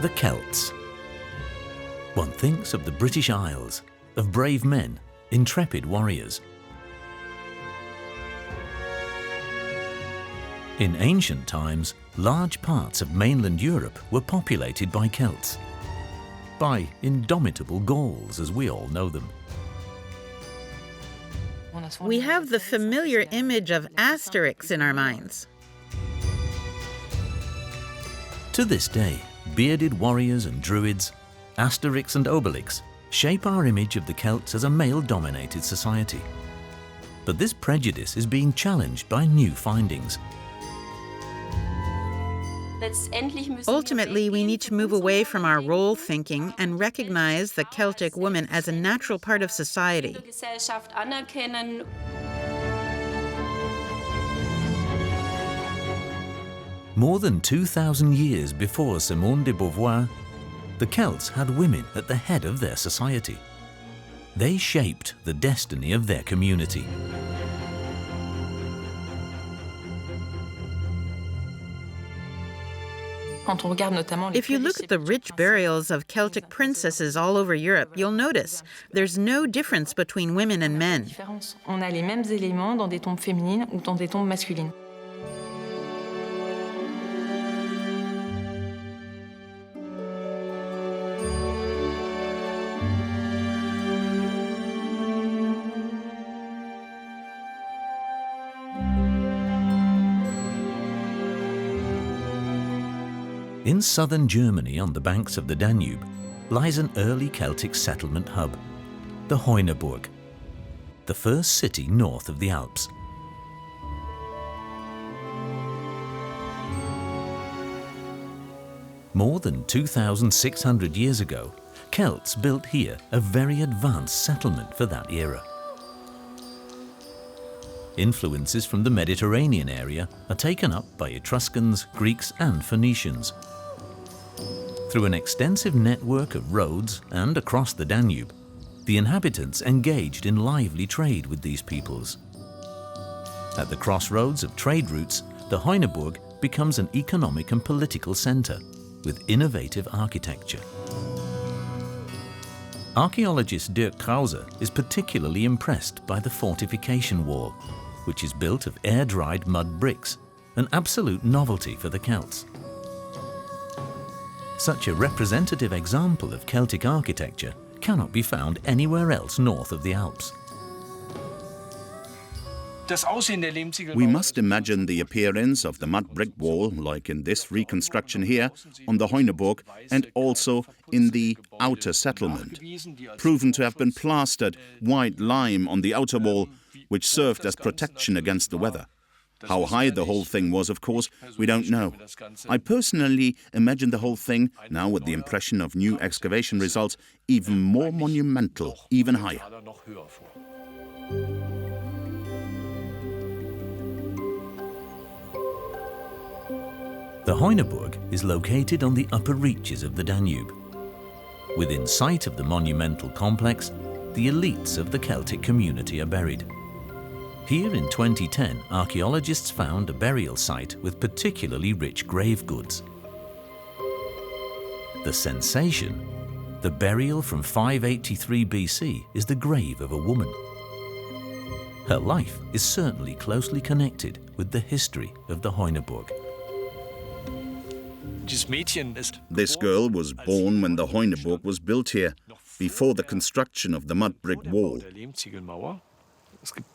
The Celts. One thinks of the British Isles, of brave men, intrepid warriors. In ancient times, large parts of mainland Europe were populated by Celts, by indomitable Gauls as we all know them. We have the familiar image of Asterix in our minds. To this day, bearded warriors and druids, Asterix and Obelix, shape our image of the Celts as a male-dominated society. But this prejudice is being challenged by new findings. Ultimately, we need to move away from our role thinking and recognize the Celtic woman as a natural part of society. More than 2,000 years before Simone de Beauvoir, the Celts had women at the head of their society. They shaped the destiny of their community. If you look at the rich burials of Celtic princesses all over Europe, you'll notice there's no difference between women and men. On a les mêmes éléments dans des tombes féminines ou dans des tombes masculines. In southern Germany, on the banks of the Danube, lies an early Celtic settlement hub, the Heuneburg, the first city north of the Alps. More than 2,600 years ago, Celts built here a very advanced settlement for that era. Influences from the Mediterranean area are taken up by Etruscans, Greeks and Phoenicians. Through an extensive network of roads and across the Danube, the inhabitants engaged in lively trade with these peoples. At the crossroads of trade routes, the Heuneburg becomes an economic and political centre with innovative architecture. Archaeologist Dirk Krause is particularly impressed by the fortification wall, which is built of air-dried mud bricks, an absolute novelty for the Celts. Such a representative example of Celtic architecture cannot be found anywhere else north of the Alps. We must imagine the appearance of the mud brick wall, like in this reconstruction here, on the Heuneburg and also in the outer settlement, proven to have been plastered white lime on the outer wall, which served as protection against the weather. How high the whole thing was, of course, we don't know. I personally imagine the whole thing, now with the impression of new excavation results, even more monumental, even higher. The Heuneburg is located on the upper reaches of the Danube. Within sight of the monumental complex, the elites of the Celtic community are buried. Here in 2010, archaeologists found a burial site with particularly rich grave goods. The sensation, the burial from 583 BC is the grave of a woman. Her life is certainly closely connected with the history of the Heuneburg. This girl was born when the Heuneburg was built here, before the construction of the mud brick wall.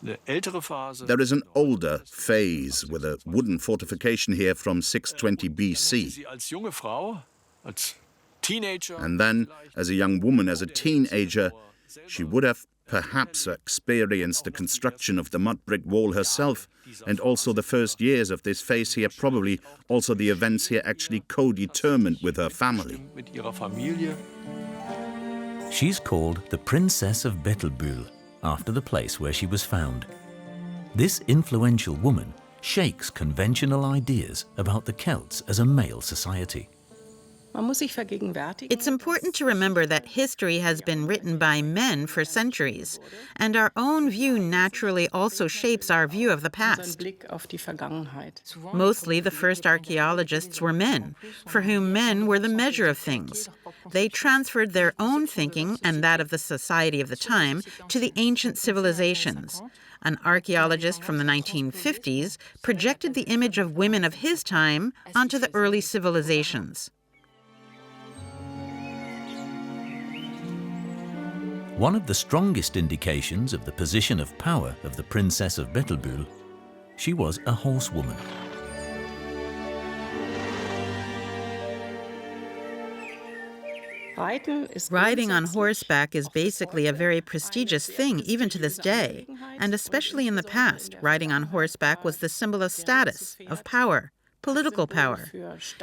There is an older phase with a wooden fortification here from 620 BC. And then, as a young woman, as a teenager, she would have perhaps experienced the construction of the mud brick wall herself, and also the first years of this phase here, probably also the events here actually co-determined with her family. She's called the Princess of Bettelbühl, after the place where she was found. This influential woman shakes conventional ideas about the Celts as a male society. It's important to remember that history has been written by men for centuries, and our own view naturally also shapes our view of the past. Mostly the first archaeologists were men, for whom men were the measure of things. They transferred their own thinking and that of the society of the time to the ancient civilizations. An archaeologist from the 1950s projected the image of women of his time onto the early civilizations. One of the strongest indications of the position of power of the Princess of Bettelbühl, she was a horsewoman. Riding on horseback is basically a very prestigious thing, even to this day. And especially in the past, riding on horseback was the symbol of status, of power, political power.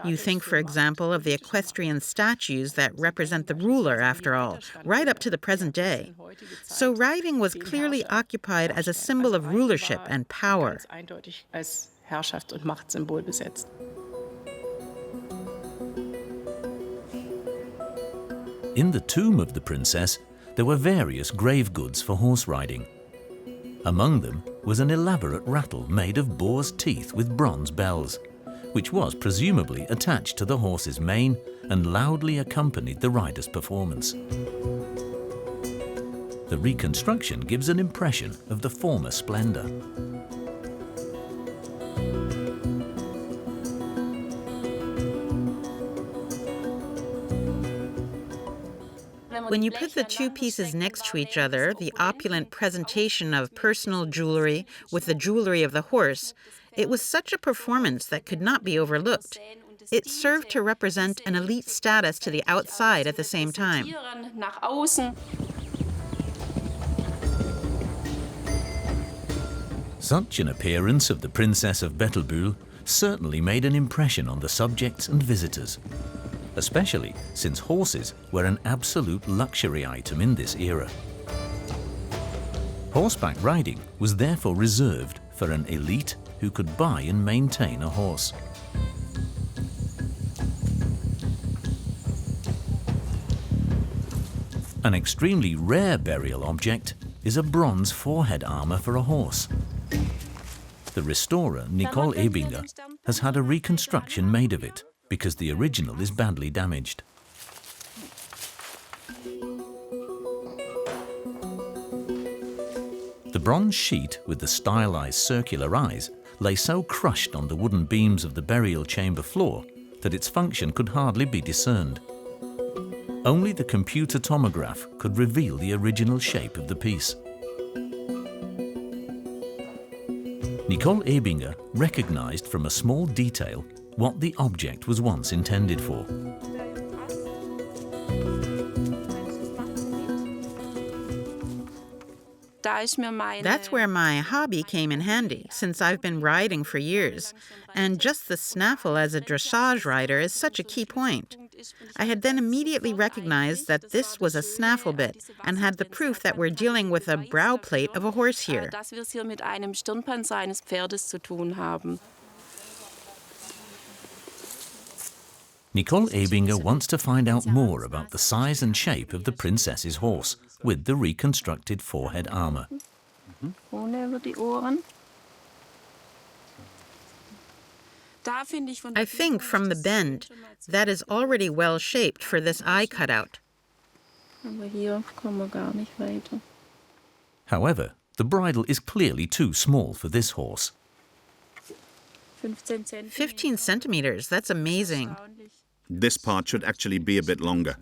You think, for example, of the equestrian statues that represent the ruler, after all, right up to the present day. So riding was clearly occupied as a symbol of rulership and power. In the tomb of the princess, there were various grave goods for horse riding. Among them was an elaborate rattle made of boar's teeth with bronze bells, which was presumably attached to the horse's mane and loudly accompanied the rider's performance. The reconstruction gives an impression of the former splendor. When you put the two pieces next to each other, the opulent presentation of personal jewelry with the jewelry of the horse, it was such a performance that could not be overlooked. It served to represent an elite status to the outside at the same time. Such an appearance of the Princess of Bettelbühl certainly made an impression on the subjects and visitors, especially since horses were an absolute luxury item in this era. Horseback riding was therefore reserved for an elite who could buy and maintain a horse. An extremely rare burial object is a bronze forehead armor for a horse. The restorer, Nicole Ebinger, has had a reconstruction made of it because the original is badly damaged. The bronze sheet with the stylized circular eyes lay so crushed on the wooden beams of the burial chamber floor that its function could hardly be discerned. Only the computer tomograph could reveal the original shape of the piece. Nicole Ebinger recognized from a small detail what the object was once intended for. That's where my hobby came in handy, since I've been riding for years. And just the snaffle as a dressage rider is such a key point. I had then immediately recognized that this was a snaffle bit and had the proof that we're dealing with a brow plate of a horse here. Nicole Ebinger wants to find out more about the size and shape of the princess's horse with the reconstructed forehead armor. I think from the bend, that is already well shaped for this eye cutout. However, the bridle is clearly too small for this horse. 15 centimeters, that's amazing. This part should actually be a bit longer.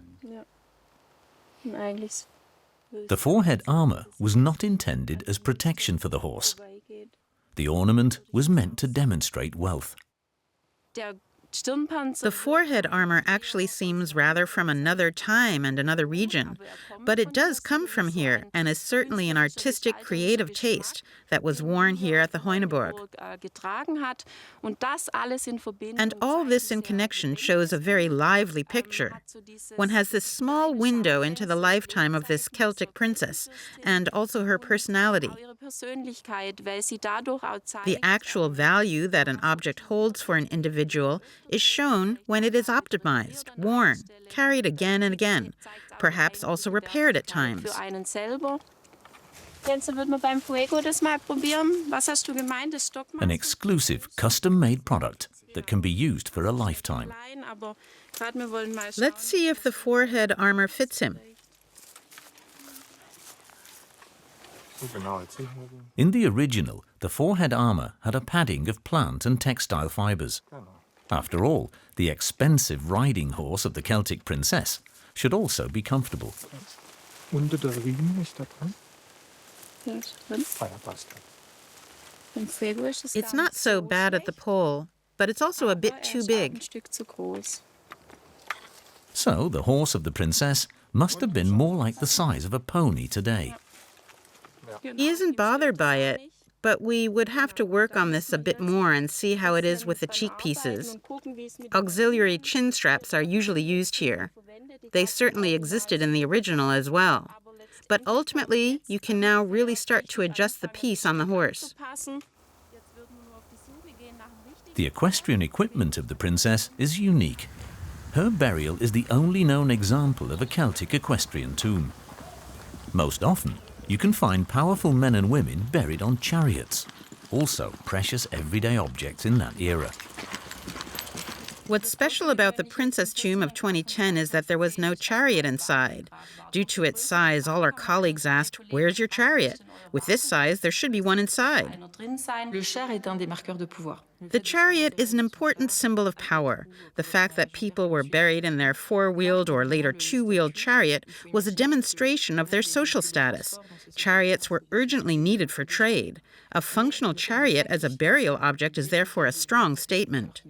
The forehead armor was not intended as protection for the horse. The ornament was meant to demonstrate wealth. The forehead armor actually seems rather from another time and another region, but it does come from here and is certainly an artistic, creative taste that was worn here at the Heuneburg. And all this in connection shows a very lively picture. One has this small window into the lifetime of this Celtic princess and also her personality. The actual value that an object holds for an individual is shown when it is optimized, worn, carried again and again, perhaps also repaired at times. An exclusive, custom-made product that can be used for a lifetime. Let's see if the forehead armor fits him. In the original, the forehead armor had a padding of plant and textile fibers. After all, the expensive riding horse of the Celtic princess should also be comfortable. It's not so bad at the pole, but it's also a bit too big. So the horse of the princess must have been more like the size of a pony today. He isn't bothered by it, but we would have to work on this a bit more and see how it is with the cheek pieces. Auxiliary chin straps are usually used here. They certainly existed in the original as well. But ultimately, you can now really start to adjust the piece on the horse. The equestrian equipment of the princess is unique. Her burial is the only known example of a Celtic equestrian tomb. Most often, you can find powerful men and women buried on chariots, also precious everyday objects in that era. What's special about the princess tomb of 2010 is that there was no chariot inside. Due to its size, all our colleagues asked, "Where's your chariot?" With this size, there should be one inside. The chariot is an important symbol of power. The fact that people were buried in their four-wheeled or later two-wheeled chariot was a demonstration of their social status. Chariots were urgently needed for trade. A functional chariot as a burial object is therefore a strong statement.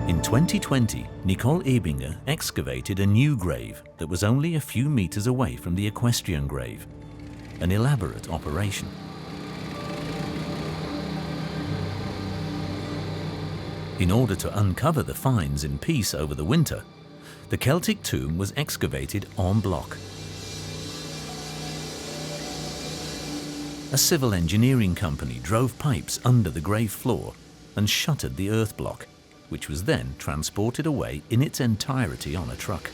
In 2020, Nicole Ebinger excavated a new grave that was only a few meters away from the equestrian grave, an elaborate operation. In order to uncover the finds in peace over the winter, the Celtic tomb was excavated en bloc. A civil engineering company drove pipes under the grave floor and shuttered the earth block, which was then transported away in its entirety on a truck.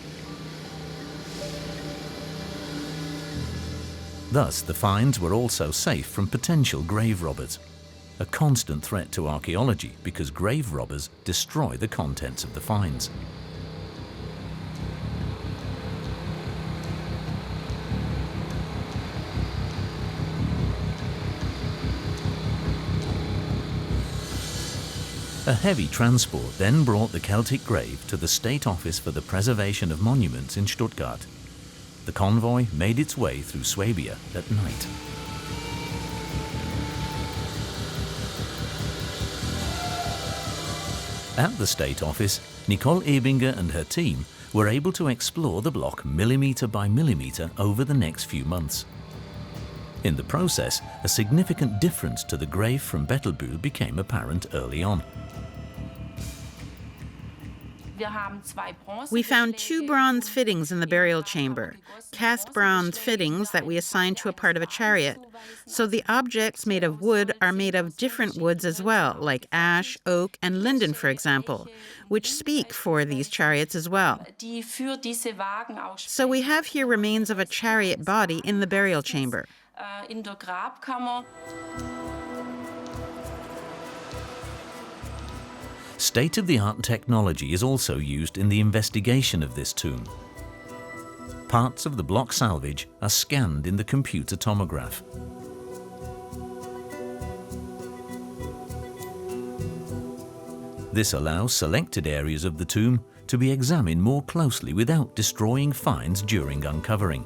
Thus, the finds were also safe from potential grave robbers, a constant threat to archaeology because grave robbers destroy the contents of the finds. A heavy transport then brought the Celtic grave to the State Office for the Preservation of Monuments in Stuttgart. The convoy made its way through Swabia at night. At the State Office, Nicole Ebinger and her team were able to explore the block millimetre by millimetre over the next few months. In the process, a significant difference to the grave from Bettelbühl became apparent early on. We found 2 bronze fittings in the burial chamber, cast bronze fittings that we assigned to a part of a chariot. So the objects made of wood are made of different woods as well, like ash, oak, and linden, for example, which speak for these chariots as well. So we have here remains of a chariot body in the burial chamber. State-of-the-art technology is also used in the investigation of this tomb. Parts of the block salvage are scanned in the computer tomograph. This allows selected areas of the tomb to be examined more closely without destroying finds during uncovering.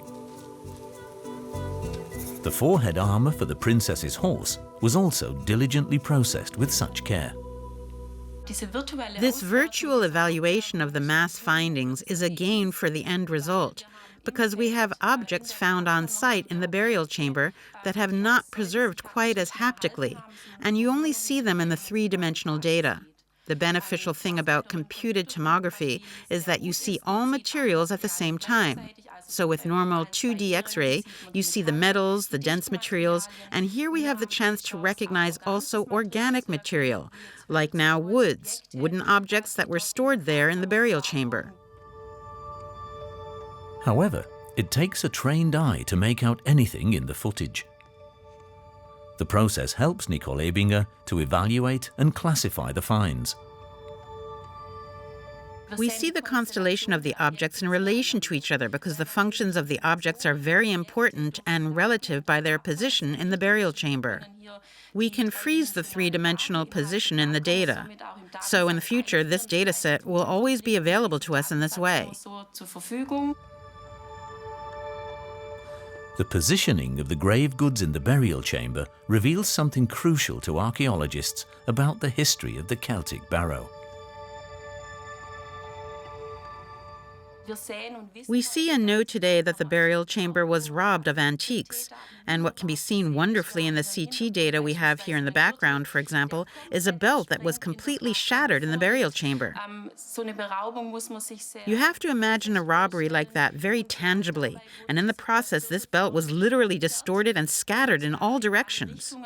The forehead armor for the princess's horse was also diligently processed with such care. This virtual evaluation of the mass findings is a gain for the end result, because we have objects found on site in the burial chamber that have not preserved quite as haptically, and you only see them in the three-dimensional data. The beneficial thing about computed tomography is that you see all materials at the same time. So with normal 2D X-ray, you see the metals, the dense materials, and here we have the chance to recognize also organic material, like now woods, wooden objects that were stored there in the burial chamber. However, it takes a trained eye to make out anything in the footage. The process helps Nicole Ebinger to evaluate and classify the finds. We see the constellation of the objects in relation to each other because the functions of the objects are very important and relative by their position in the burial chamber. We can freeze the three-dimensional position in the data. So in the future, this data set will always be available to us in this way. The positioning of the grave goods in the burial chamber reveals something crucial to archaeologists about the history of the Celtic barrow. We see and know today that the burial chamber was robbed of antiques, and what can be seen wonderfully in the CT data we have here in the background, for example, is a belt that was completely shattered in the burial chamber. You have to imagine a robbery like that very tangibly, and in the process this belt was literally distorted and scattered in all directions.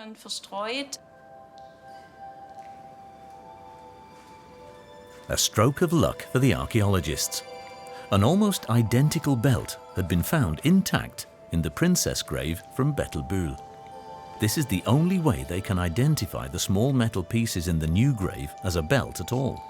A stroke of luck for the archaeologists. An almost identical belt had been found intact in the princess grave from Bettelbühl. This is the only way they can identify the small metal pieces in the new grave as a belt at all.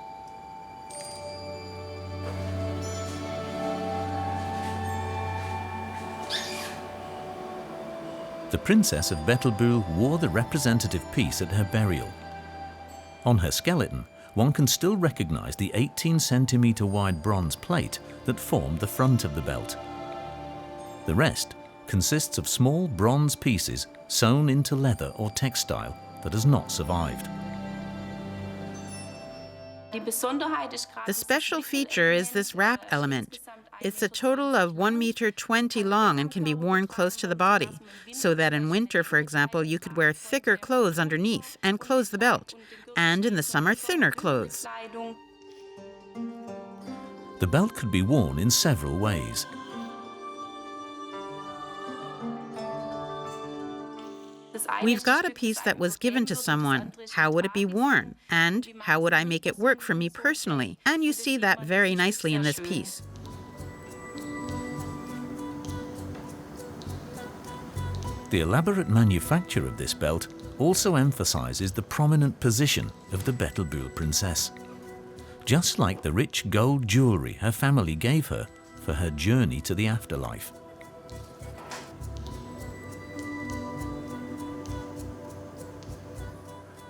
The Princess of Bettelbühl wore the representative piece at her burial. On her skeleton, one can still recognize the 18-centimeter wide bronze plate that formed the front of the belt. The rest consists of small bronze pieces sewn into leather or textile that has not survived. The special feature is this wrap element. It's a total of 1.20 meters long and can be worn close to the body, so that in winter, for example, you could wear thicker clothes underneath and close the belt, and in the summer, thinner clothes. The belt could be worn in several ways. We've got a piece that was given to someone. How would it be worn? And how would I make it work for me personally? And you see that very nicely in this piece. The elaborate manufacture of this belt also emphasizes the prominent position of the Bettelbühl princess. Just like the rich gold jewelry her family gave her for her journey to the afterlife.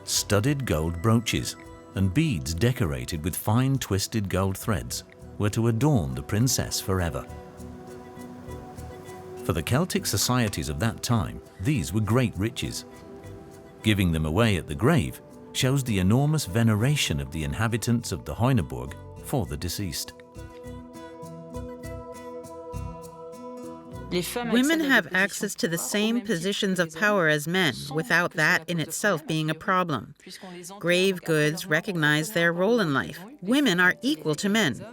Studded gold brooches and beads decorated with fine twisted gold threads were to adorn the princess forever. For the Celtic societies of that time, these were great riches. Giving them away at the grave shows the enormous veneration of the inhabitants of the Heuneburg for the deceased. Women have access to the same positions of power as men, without that in itself being a problem. Grave goods recognize their role in life. Women are equal to men.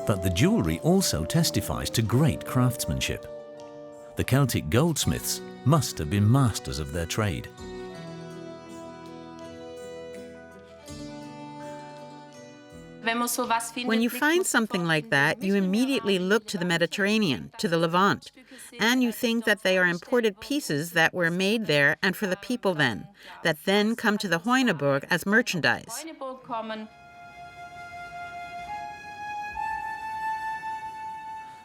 But the jewelry also testifies to great craftsmanship. The Celtic goldsmiths must have been masters of their trade. When you find something like that, you immediately look to the Mediterranean, to the Levant, and you think that they are imported pieces that were made there and for the people then, that then come to the Heuneburg as merchandise.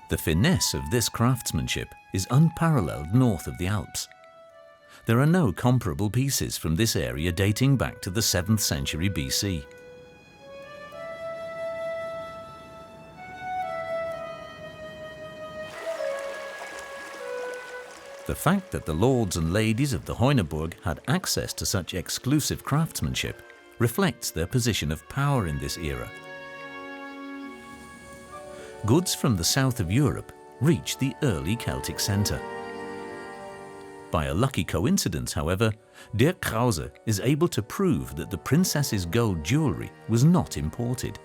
The finesse of this craftsmanship is unparalleled north of the Alps. There are no comparable pieces from this area dating back to the 7th century BC. The fact that the lords and ladies of the Heuneburg had access to such exclusive craftsmanship reflects their position of power in this era. Goods from the south of Europe reached the early Celtic centre. By a lucky coincidence, however, Dirk Krause is able to prove that the princess's gold jewelry was not imported.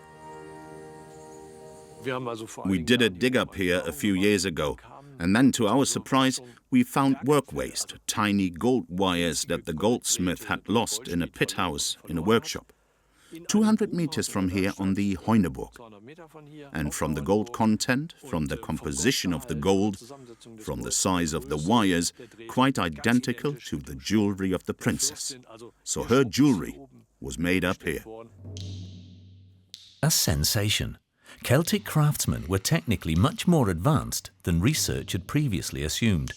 We did a dig-up here a few years ago, and then to our surprise, we found work waste, tiny gold wires that the goldsmith had lost in a pit house in a workshop. 200 meters from here on the Heuneburg. And from the gold content, from the composition of the gold, from the size of the wires, quite identical to the jewelry of the princess. So her jewelry was made up here. A sensation. Celtic craftsmen were technically much more advanced than research had previously assumed.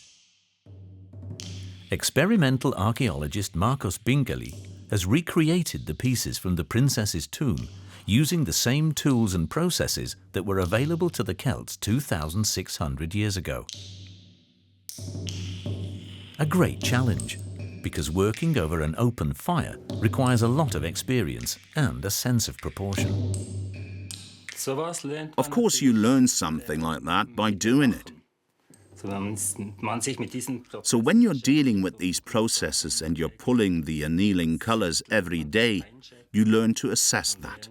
Experimental archaeologist Markus Bingeli has recreated the pieces from the princess's tomb using the same tools and processes that were available to the Celts 2,600 years ago. A great challenge, because working over an open fire requires a lot of experience and a sense of proportion. Of course, you learn something like that by doing it. So when you're dealing with these processes and you're pulling the annealing colors every day, you learn to assess that.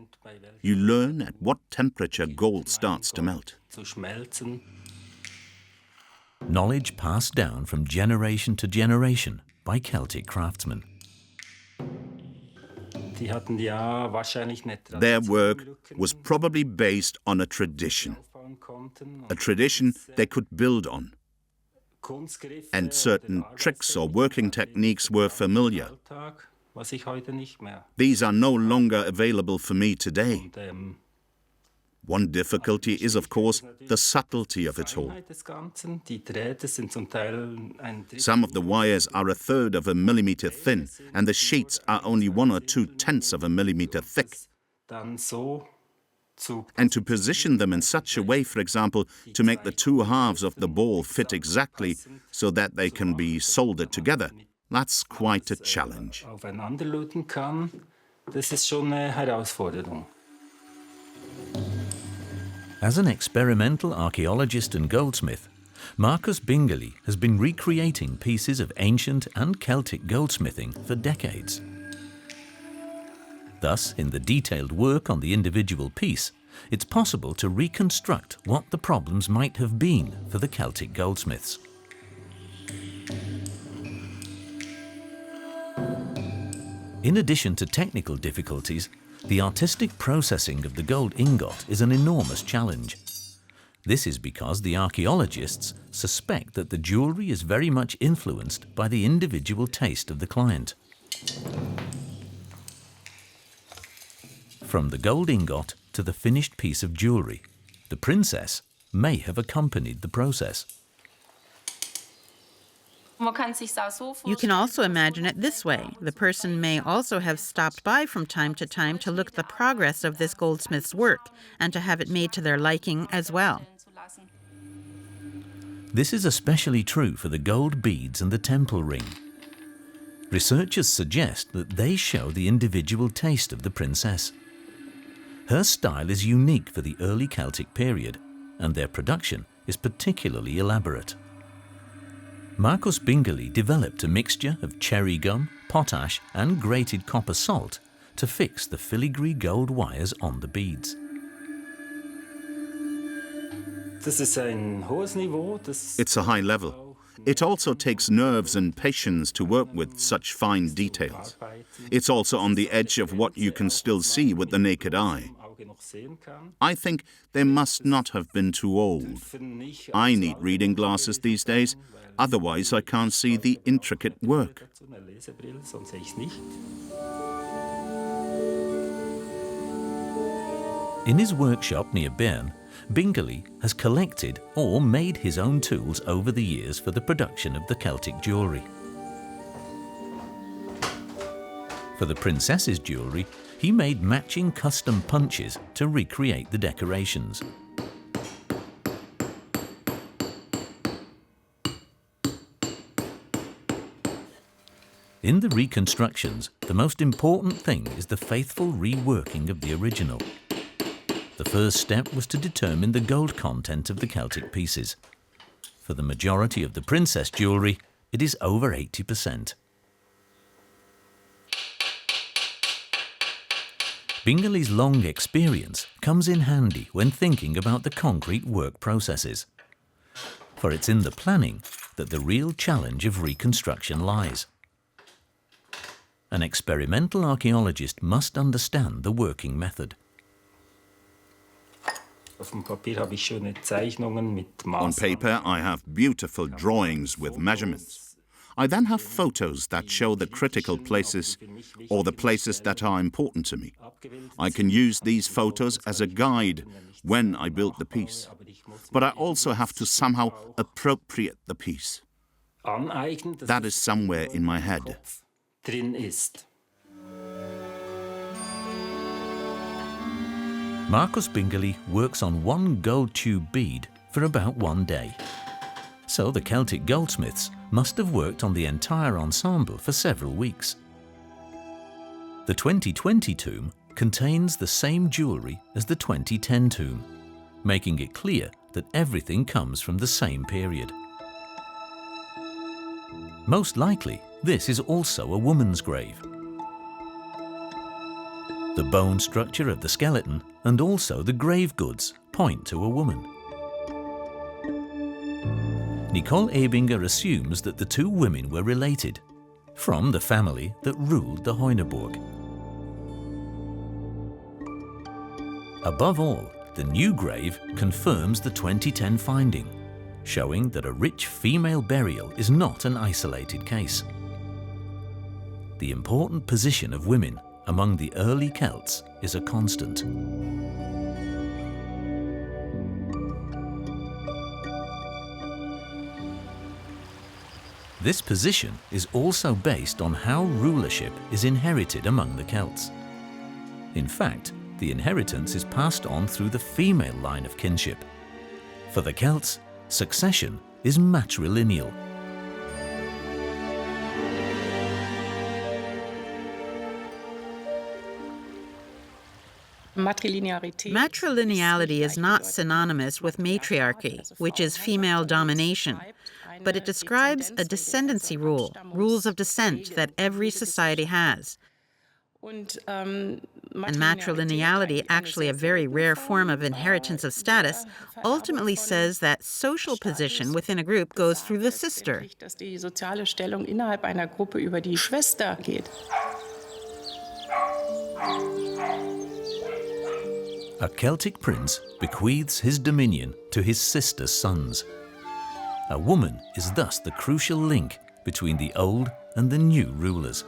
You learn at what temperature gold starts to melt. Knowledge passed down from generation to generation by Celtic craftsmen. Their work was probably based on a tradition they could build on. And certain tricks or working techniques were familiar. These are no longer available for me today. One difficulty is, of course, the subtlety of it all. Some of the wires are 1/3 of a millimeter thin, and the sheets are only 1 or 2/10 of a millimeter thick. And to position them in such a way, for example, to make the two halves of the ball fit exactly so that they can be soldered together, that's quite a challenge. As an experimental archaeologist and goldsmith, Markus Bingeli has been recreating pieces of ancient and Celtic goldsmithing for decades. Thus, in the detailed work on the individual piece, it's possible to reconstruct what the problems might have been for the Celtic goldsmiths. In addition to technical difficulties, the artistic processing of the gold ingot is an enormous challenge. This is because the archaeologists suspect that the jewelry is very much influenced by the individual taste of the client. From the gold ingot to the finished piece of jewelry, the princess may have accompanied the process. You can also imagine it this way. The person may also have stopped by from time to look at the progress of this goldsmith's work and to have it made to their liking as well. This is especially true for the gold beads and the temple ring. Researchers suggest that they show the individual taste of the princess. Her style is unique for the early Celtic period, and their production is particularly elaborate. Markus Bingeli developed a mixture of cherry gum, potash and grated copper salt to fix the filigree gold wires on the beads. It's a high level. It also takes nerves and patience to work with such fine details. It's also on the edge of what you can still see with the naked eye. I think they must not have been too old. I need reading glasses these days, otherwise I can't see the intricate work. In his workshop near Bern, Bingeli has collected or made his own tools over the years for the production of the Celtic jewellery. For the princess's jewellery, he made matching custom punches to recreate the decorations. In the reconstructions, the most important thing is the faithful reworking of the original. The first step was to determine the gold content of the Celtic pieces. For the majority of the princess jewellery, it is over 80%. Bingerly's long experience comes in handy when thinking about the concrete work processes. For it's in the planning that the real challenge of reconstruction lies. An experimental archaeologist must understand the working method. On paper, I have beautiful drawings with measurements. I then have photos that show the critical places or the places that are important to me. I can use these photos as a guide when I build the piece. But I also have to somehow appropriate the piece. That is somewhere in my head. Marcus Bingerly works on one gold tube bead for about 1 day. So the Celtic goldsmiths must have worked on the entire ensemble for several weeks. The 2020 tomb contains the same jewellery as the 2010 tomb, making it clear that everything comes from the same period. Most likely, this is also a woman's grave. The bone structure of the skeleton and also the grave goods point to a woman. Nicole Ebinger assumes that the two women were related, from the family that ruled the Heuneburg. Above all, the new grave confirms the 2010 finding, showing that a rich female burial is not an isolated case. The important position of women among the early Celts is a constant. This position is also based on how rulership is inherited among the Celts. In fact, the inheritance is passed on through the female line of kinship. For the Celts, succession is matrilineal. Matrilineality is not synonymous with matriarchy, which is female domination, but it describes a descendancy rule, rules of descent that every society has. And matrilineality, actually a very rare form of inheritance of status, ultimately says that social position within a group goes through the sister. A Celtic prince bequeaths his dominion to his sister's sons. A woman is thus the crucial link between the old and the new rulers.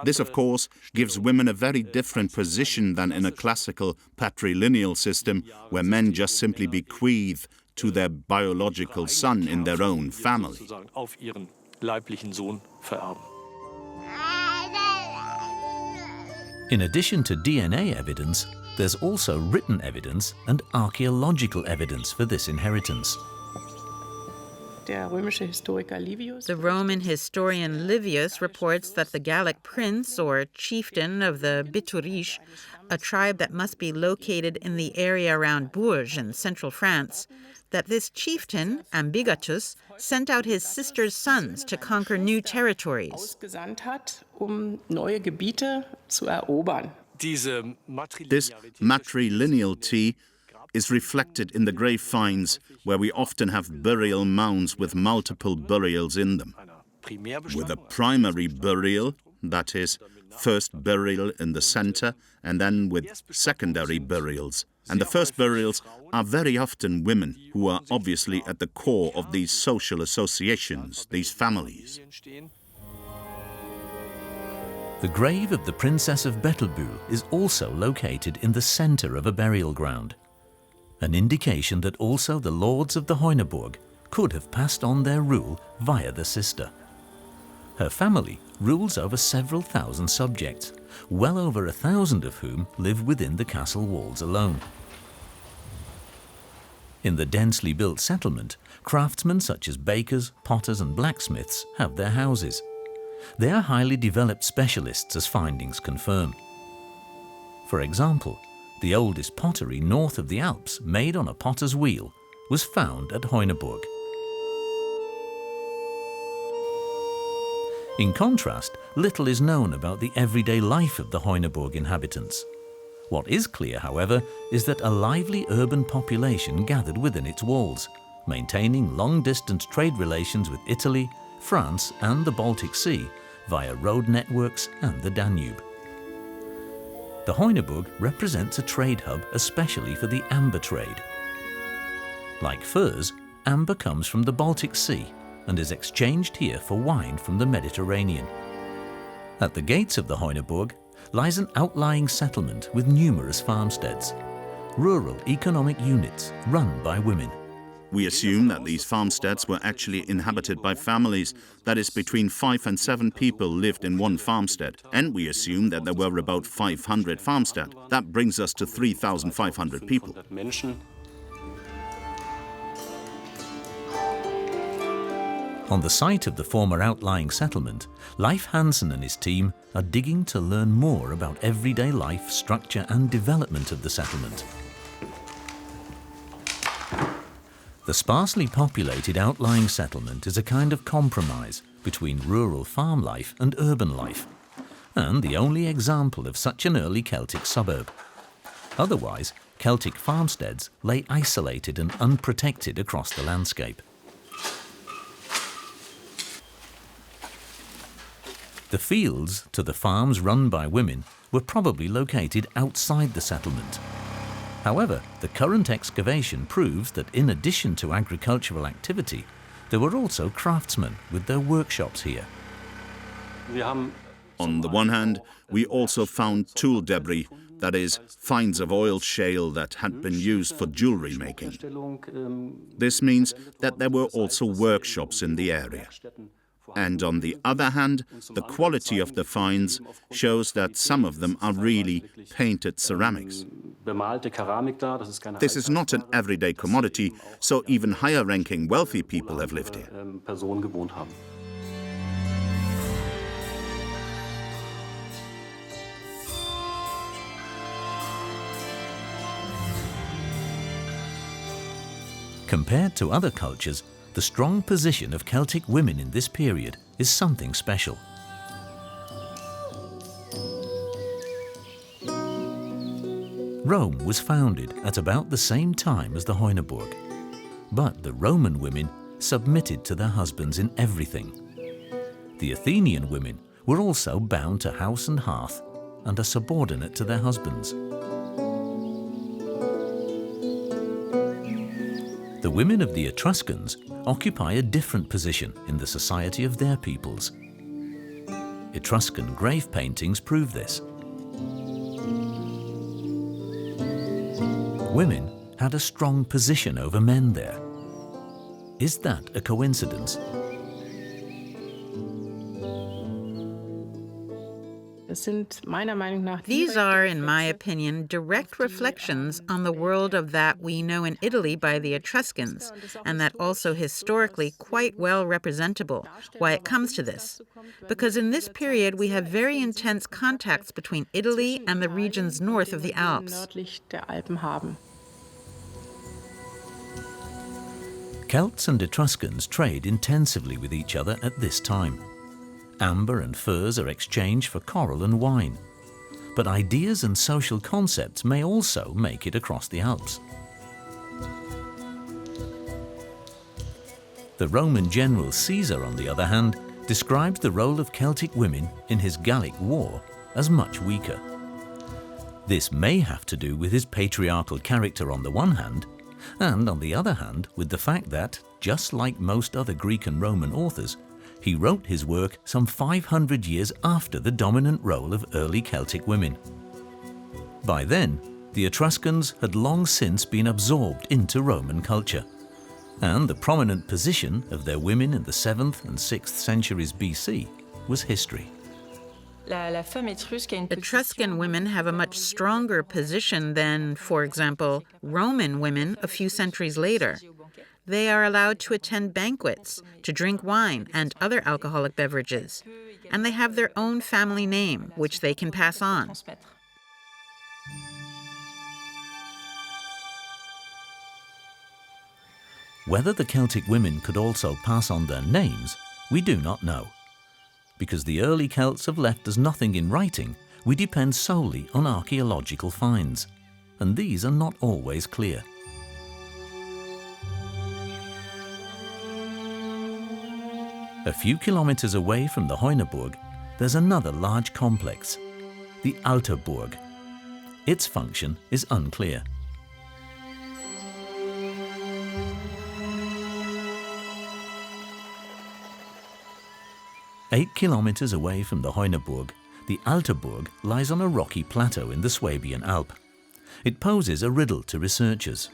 This, of course, gives women a very different position than in a classical patrilineal system where men just simply bequeath to their biological son in their own family. In addition to DNA evidence, there's also written evidence and archaeological evidence for this inheritance. The Roman historian Livius reports that the Gallic prince, or chieftain of the Bituriges, a tribe that must be located in the area around Bourges in central France, that this chieftain, Ambigatus, sent out his sister's sons to conquer new territories. This matrilineality is reflected in the grave finds where we often have burial mounds with multiple burials in them. With a primary burial, that is, first burial in the center, and then with secondary burials. And the first burials are very often women who are obviously at the core of these social associations, these families. The grave of the Princess of Bettelbühl is also located in the center of a burial ground, an indication that also the lords of the Heuneburg could have passed on their rule via the sister. Her family rules over several thousand subjects, well over 1,000 of whom live within the castle walls alone. In the densely built settlement, craftsmen such as bakers, potters and blacksmiths have their houses. They are highly developed specialists, as findings confirm. For example, the oldest pottery north of the Alps, made on a potter's wheel, was found at Heuneburg. In contrast, little is known about the everyday life of the Heuneburg inhabitants. What is clear, however, is that a lively urban population gathered within its walls, maintaining long-distance trade relations with Italy, France and the Baltic Sea via road networks and the Danube. The Heuneburg represents a trade hub especially for the amber trade. Like furs, amber comes from the Baltic Sea and is exchanged here for wine from the Mediterranean. At the gates of the Heuneburg lies an outlying settlement with numerous farmsteads, rural economic units run by women. We assume that these farmsteads were actually inhabited by families, that is, between 5 and 7 people lived in one farmstead, and we assume that there were about 500 farmstead. That brings us to 3,500 people. On the site of the former outlying settlement, Leif Hansen and his team are digging to learn more about everyday life, structure and development of the settlement. The sparsely populated outlying settlement is a kind of compromise between rural farm life and urban life, and the only example of such an early Celtic suburb. Otherwise, Celtic farmsteads lay isolated and unprotected across the landscape. The fields to the farms run by women were probably located outside the settlement. However, the current excavation proves that in addition to agricultural activity, there were also craftsmen with their workshops here. On the one hand, we also found tool debris, that is, finds of oil shale that had been used for jewelry making. This means that there were also workshops in the area. And on the other hand, the quality of the finds shows that some of them are really painted ceramics. This is not an everyday commodity, so even higher-ranking wealthy people have lived here. Compared to other cultures, the strong position of Celtic women in this period is something special. Rome was founded at about the same time as the Heuneburg, but the Roman women submitted to their husbands in everything. The Athenian women were also bound to house and hearth and are subordinate to their husbands. The women of the Etruscans occupy a different position in the society of their peoples. Etruscan grave paintings prove this. Women had a strong position over men there. Is that a coincidence? These are, in my opinion, direct reflections on the world of that we know in Italy by the Etruscans, and that also historically quite well representable. Why it comes to this? Because in this period we have very intense contacts between Italy and the regions north of the Alps. Celts and Etruscans trade intensively with each other at this time. Amber and furs are exchanged for coral and wine. But ideas and social concepts may also make it across the Alps. The Roman general Caesar, on the other hand, describes the role of Celtic women in his Gallic War as much weaker. This may have to do with his patriarchal character on the one hand, and on the other hand with the fact that, just like most other Greek and Roman authors, he wrote his work some 500 years after the dominant role of early Celtic women. By then, the Etruscans had long since been absorbed into Roman culture, and the prominent position of their women in the 7th and 6th centuries BC was history. Etruscan women have a much stronger position than, for example, Roman women a few centuries later. They are allowed to attend banquets, to drink wine and other alcoholic beverages, and they have their own family name, which they can pass on. Whether the Celtic women could also pass on their names, we do not know. Because the early Celts have left us nothing in writing, we depend solely on archaeological finds, and these are not always clear. A few kilometers away from the Heuneburg, there's another large complex, the Alterberg. Its function is unclear. Eight kilometers away from the Heuneburg, the Alterberg lies on a rocky plateau in the Swabian Alp. It poses a riddle to researchers.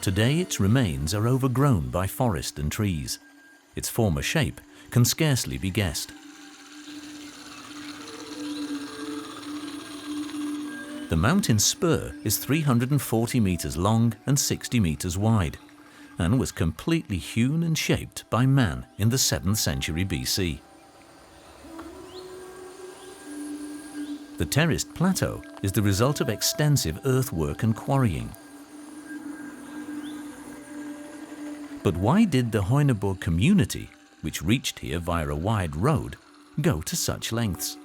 Today its remains are overgrown by forest and trees. Its former shape can scarcely be guessed. The mountain spur is 340 meters long and 60 meters wide, and was completely hewn and shaped by man in the 7th century BC. The terraced plateau is the result of extensive earthwork and quarrying. But why did the Heuneburg community, which reached here via a wide road, go to such lengths?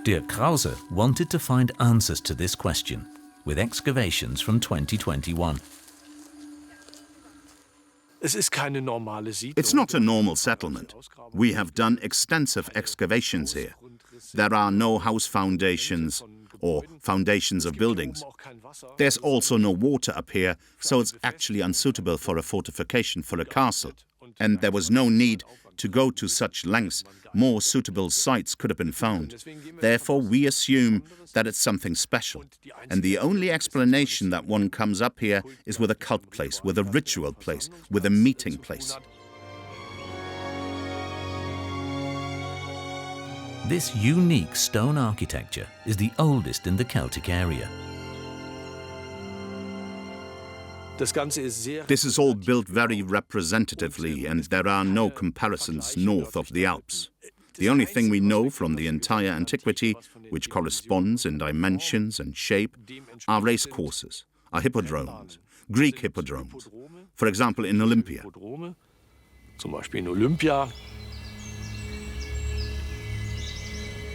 Dirk Krause wanted to find answers to this question with excavations from 2021. It's not a normal settlement. We have done extensive excavations here. There are no house foundations or foundations of buildings. There's also no water up here, so it's actually unsuitable for a fortification for a castle. And there was no need to go to such lengths. More suitable sites could have been found. Therefore, we assume that it's something special. And the only explanation that one comes up here is with a cult place, with a ritual place, with a meeting place. This unique stone architecture is the oldest in the Celtic area. This is all built very representatively, and there are no comparisons north of the Alps. The only thing we know from the entire antiquity, which corresponds in dimensions and shape, are race courses, are hippodromes, Greek hippodromes, for example in Olympia.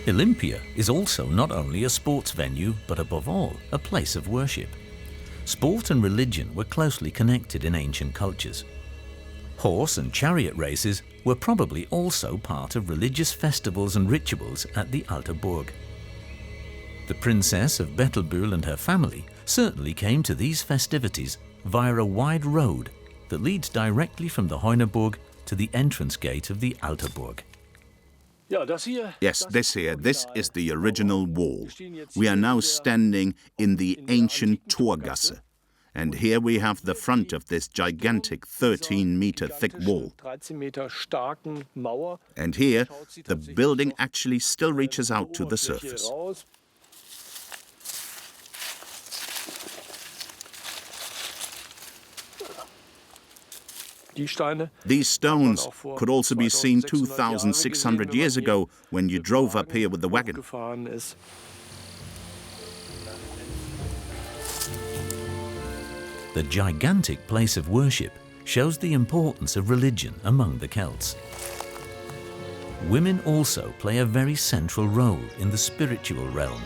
Olympia is also not only a sports venue, but above all, a place of worship. Sport and religion were closely connected in ancient cultures. Horse and chariot races were probably also part of religious festivals and rituals at the Alterberg. The Princess of Bettelbühl and her family certainly came to these festivities via a wide road that leads directly from the Heuneburg to the entrance gate of the Alterberg. Yes, this is the original wall. We are now standing in the ancient Torgasse. And here we have the front of this gigantic 13-meter thick wall. And here, the building actually still reaches out to the surface. These stones could also be seen 2,600 years ago when you drove up here with the wagon. The gigantic place of worship shows the importance of religion among the Celts. Women also play a very central role in the spiritual realm.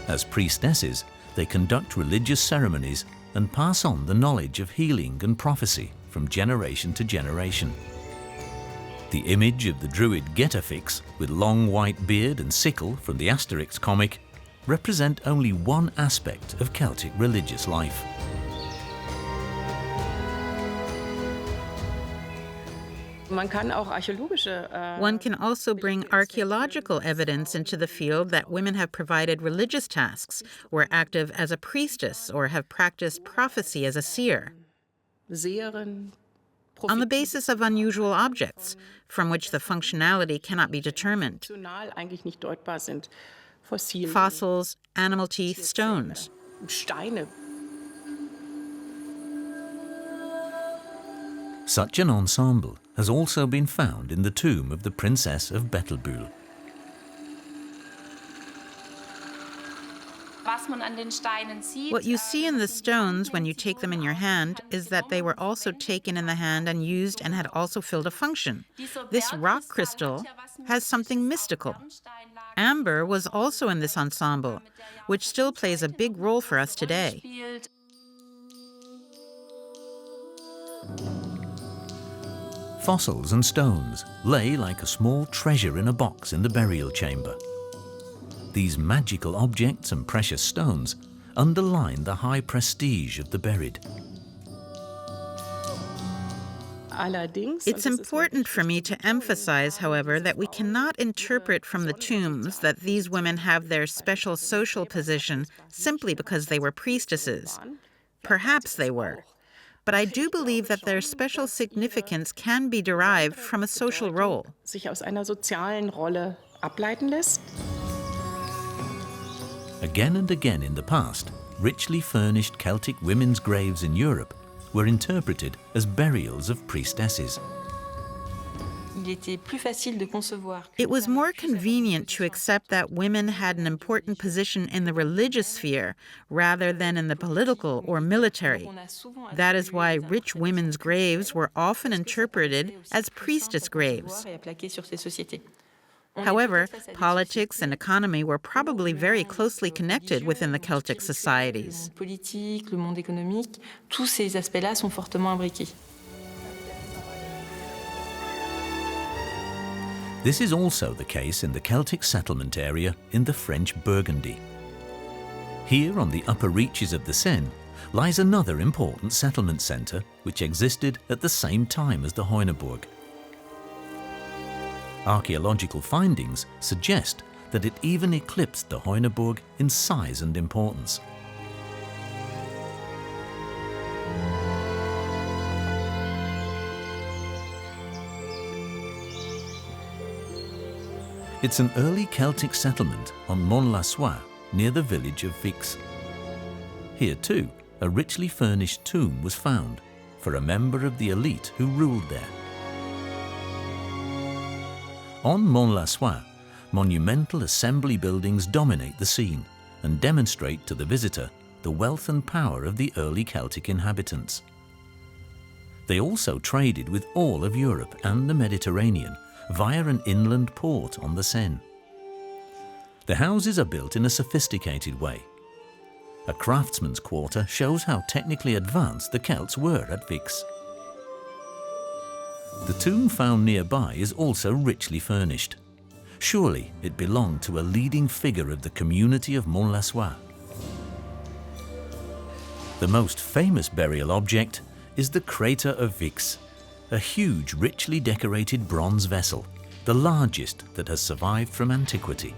As priestesses, they conduct religious ceremonies and pass on the knowledge of healing and prophecy from generation to generation. The image of the druid Getafix, with long white beard and sickle from the Asterix comic, represent only one aspect of Celtic religious life. One can also bring archaeological evidence into the field that women have provided religious tasks, were active as a priestess, or have practiced prophecy as a seer. On the basis of unusual objects, from which the functionality cannot be determined. Fossils, animal teeth, stones. Such an ensemble has also been found in the tomb of the Princess of Bettelbühl. What you see in the stones when you take them in your hand is that they were also taken in the hand and used and had also filled a function. This rock crystal has something mystical. Amber was also in this ensemble, which still plays a big role for us today. Fossils and stones lay like a small treasure in a box in the burial chamber. These magical objects and precious stones underline the high prestige of the buried. It's important for me to emphasize, however, that we cannot interpret from the tombs that these women have their special social position simply because they were priestesses. Perhaps they were. But I do believe that their special significance can be derived from a social role. Again and again in the past, richly furnished Celtic women's graves in Europe were interpreted as burials of priestesses. It was more convenient to accept that women had an important position in the religious sphere rather than in the political or military. That is why rich women's graves were often interpreted as priestess graves. However, politics and economy were probably very closely connected within the Celtic societies. This is also the case in the Celtic settlement area in the French Burgundy. Here on the upper reaches of the Seine lies another important settlement centre which existed at the same time as the Heuneburg. Archaeological findings suggest that it even eclipsed the Heuneburg in size and importance. It's an early Celtic settlement on Mont-la-Soie near the village of Vix. Here too, a richly furnished tomb was found for a member of the elite who ruled there. On Mont-la-Soie, monumental assembly buildings dominate the scene and demonstrate to the visitor the wealth and power of the early Celtic inhabitants. They also traded with all of Europe and the Mediterranean via an inland port on the Seine. The houses are built in a sophisticated way. A craftsman's quarter shows how technically advanced the Celts were at Vix. The tomb found nearby is also richly furnished. Surely it belonged to a leading figure of the community of Mont-la-Soie. The most famous burial object is the crater of Vix, a huge, richly decorated bronze vessel, the largest that has survived from antiquity.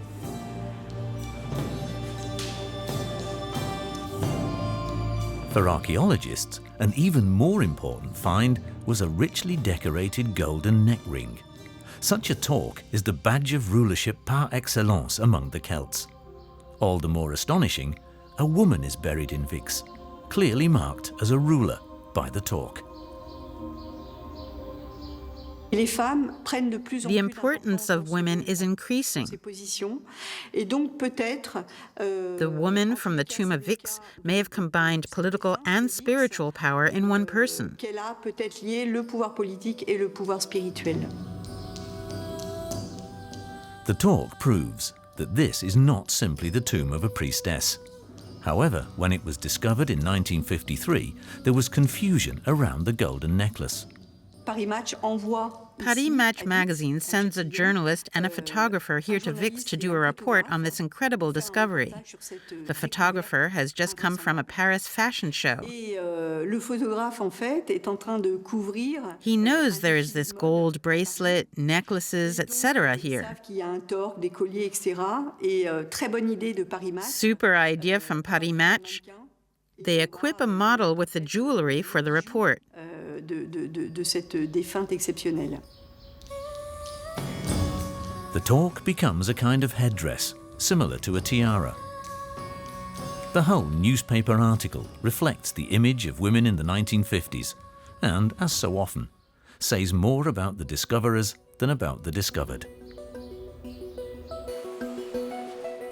For archaeologists, an even more important find was a richly decorated golden neck ring. Such a torque is the badge of rulership par excellence among the Celts. All the more astonishing, a woman is buried in Vix, clearly marked as a ruler by the torque. The importance of women is increasing. The woman from the tomb of Vix may have combined political and spiritual power in one person. The talk proves that this is not simply the tomb of a priestess. However, when it was discovered in 1953, there was confusion around the golden necklace. Paris Match magazine sends a journalist and a photographer here to Vix to do a report on this incredible discovery. The photographer has just come from a Paris fashion show. He knows there is this gold bracelet, necklaces, etc. here. Super idea from Paris Match. They equip a model with the jewelry for the report. The torque becomes a kind of headdress, similar to a tiara. The whole newspaper article reflects the image of women in the 1950s and, as so often, says more about the discoverers than about the discovered.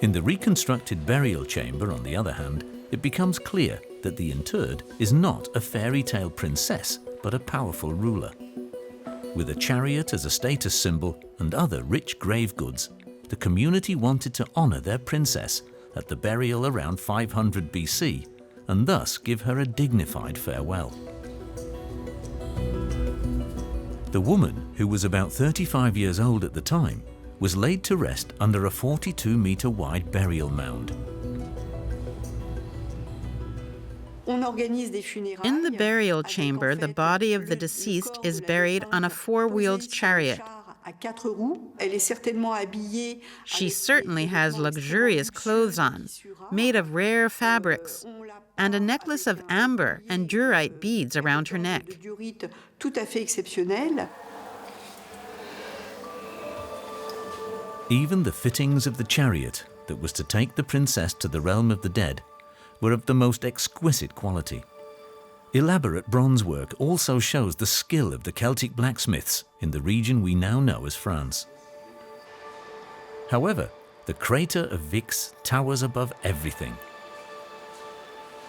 In the reconstructed burial chamber, on the other hand, it becomes clear that the interred is not a fairy tale princess, but a powerful ruler. With a chariot as a status symbol and other rich grave goods, the community wanted to honor their princess at the burial around 500 BC and thus give her a dignified farewell. The woman, who was about 35 years old at the time, was laid to rest under a 42-meter wide burial mound. In the burial chamber, the body of the deceased is buried on a four-wheeled chariot. She certainly has luxurious clothes on, made of rare fabrics, and a necklace of amber and durite beads around her neck. Even the fittings of the chariot that was to take the princess to the realm of the dead were of the most exquisite quality. Elaborate bronze work also shows the skill of the Celtic blacksmiths in the region we now know as France. However, the crater of Vix towers above everything.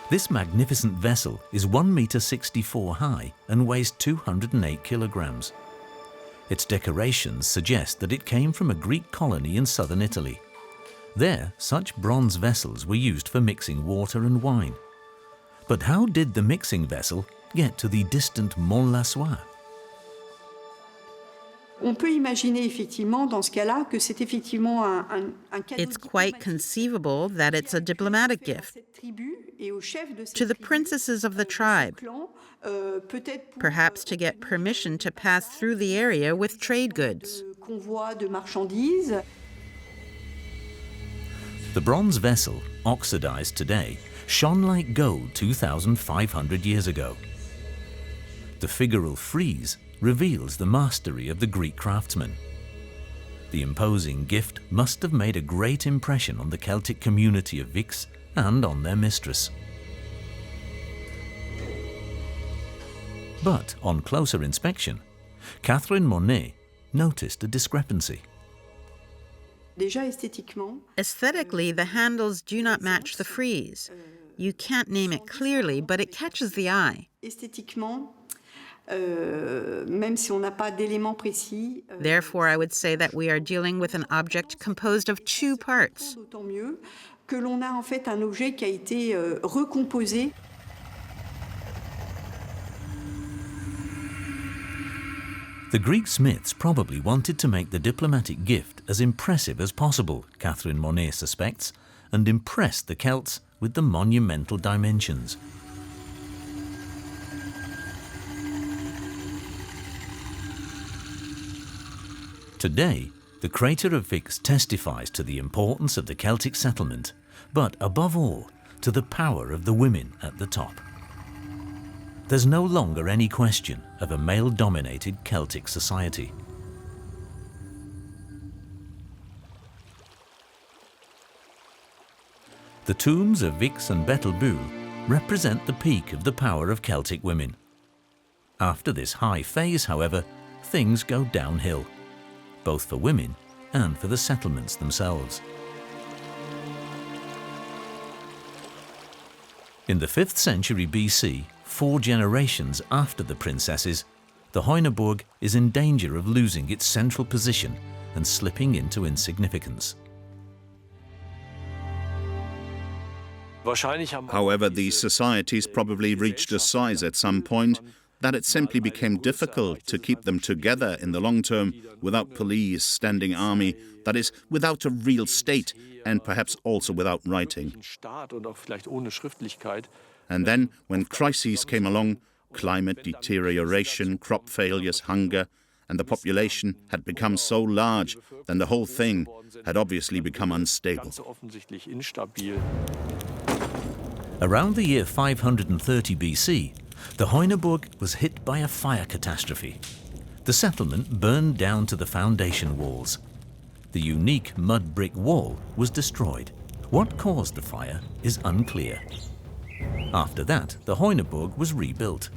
This magnificent vessel is 1.64 meters high and weighs 208 kilograms. Its decorations suggest that it came from a Greek colony in southern Italy. There, such bronze vessels were used for mixing water and wine. But how did the mixing vessel get to the distant Mont-la-Soie? It's quite conceivable that it's a diplomatic gift to the princesses of the tribe, perhaps to get permission to pass through the area with trade goods. The bronze vessel, oxidized today, shone like gold 2,500 years ago. The figural frieze reveals the mastery of the Greek craftsmen. The imposing gift must have made a great impression on the Celtic community of Vix and on their mistress. But on closer inspection, Catherine Monet noticed a discrepancy. Aesthetically, the handles do not match the frieze. You can't name it clearly, but it catches the eye. Therefore, I would say that we are dealing with an object composed of two parts. The Greek smiths probably wanted to make the diplomatic gift as impressive as possible, Catherine Monet suspects, and impress the Celts with the monumental dimensions. Today, the crater of Vix testifies to the importance of the Celtic settlement, but above all, to the power of the women at the top. There's no longer any question of a male-dominated Celtic society. The tombs of Vix and Bettelbühl represent the peak of the power of Celtic women. After this high phase, however, things go downhill, both for women and for the settlements themselves. In the 5th century BC, 4 generations after the princesses, the Heuneburg is in danger of losing its central position and slipping into insignificance. However, these societies probably reached a size at some point that it simply became difficult to keep them together in the long term without police, standing army, that is, without a real state and perhaps also without writing. And then, when crises came along, climate deterioration, crop failures, hunger, and the population had become so large, then the whole thing had obviously become unstable. Around the year 530 BC, the Heuneburg was hit by a fire catastrophe. The settlement burned down to the foundation walls. The unique mud brick wall was destroyed. What caused the fire is unclear. After that, the Heuneburg was rebuilt,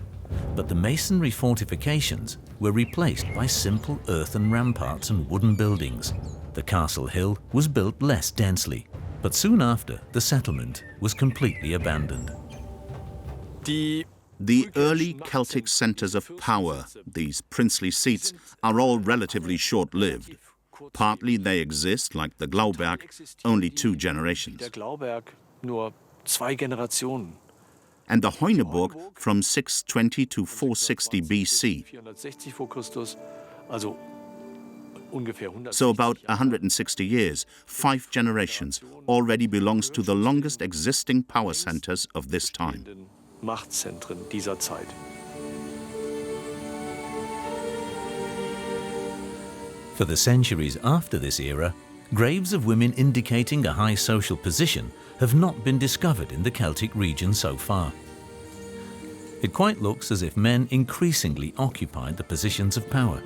but the masonry fortifications were replaced by simple earthen ramparts and wooden buildings. The castle hill was built less densely, But soon after, the settlement was completely abandoned. The early Celtic centres of power, these princely seats, are all relatively short-lived. Partly they exist, like the Glauberg, only 2 generations. And the Heuneburg from 620 to 460 BC. So about 160 years, 5 generations, already belongs to the longest existing power centres of this time. For the centuries after this era, graves of women indicating a high social position have not been discovered in the Celtic region so far. It quite looks as if men increasingly occupied the positions of power.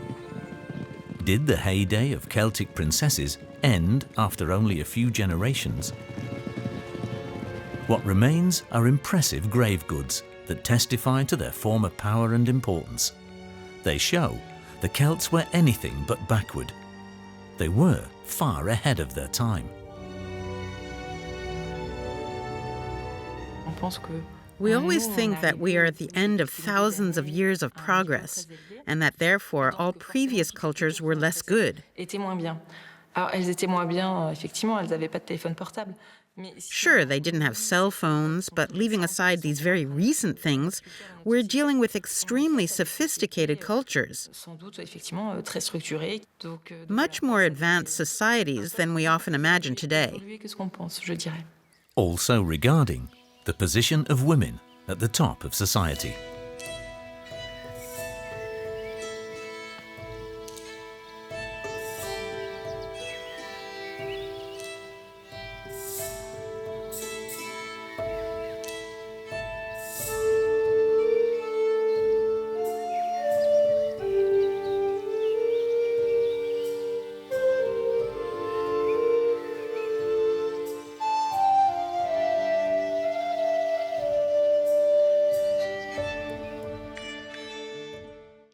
Did the heyday of Celtic princesses end after only a few generations? What remains are impressive grave goods that testify to their former power and importance. They show the Celts were anything but backward. They were far ahead of their time. We always think that we are at the end of thousands of years of progress, and that therefore all previous cultures were less good. Sure, they didn't have cell phones, but leaving aside these very recent things, we're dealing with extremely sophisticated cultures. Much more advanced societies than we often imagine today. Also regarding the position of women at the top of society.